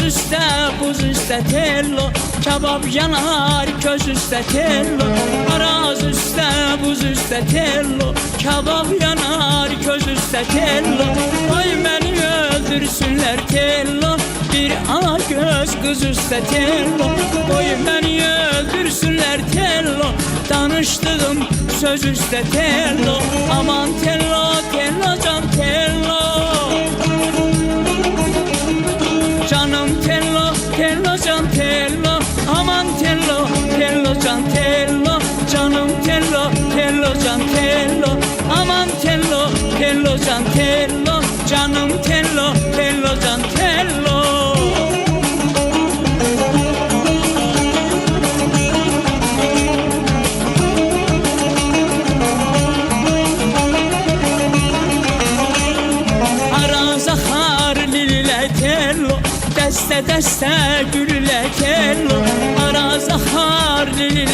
üstə, buz üstə tello, kebab yanar köz üstə tello. Araz üstə, buz üstə tello, kebab yanar köz üstə tello. Ay məni öldürsünlər tello, bir ana göz kız üstə tello. Oy məni öldürsünlər tello, danıştığım söz üstə tello. Aman tello, tello can tello. Canım tello, tello can tello. Aman tello, tello can tello. Canım tello, tello can tello. Aman tello, tello can tello. Canım tello, tello can tello. Dəstə dəstə güllə tello, araz axar lilə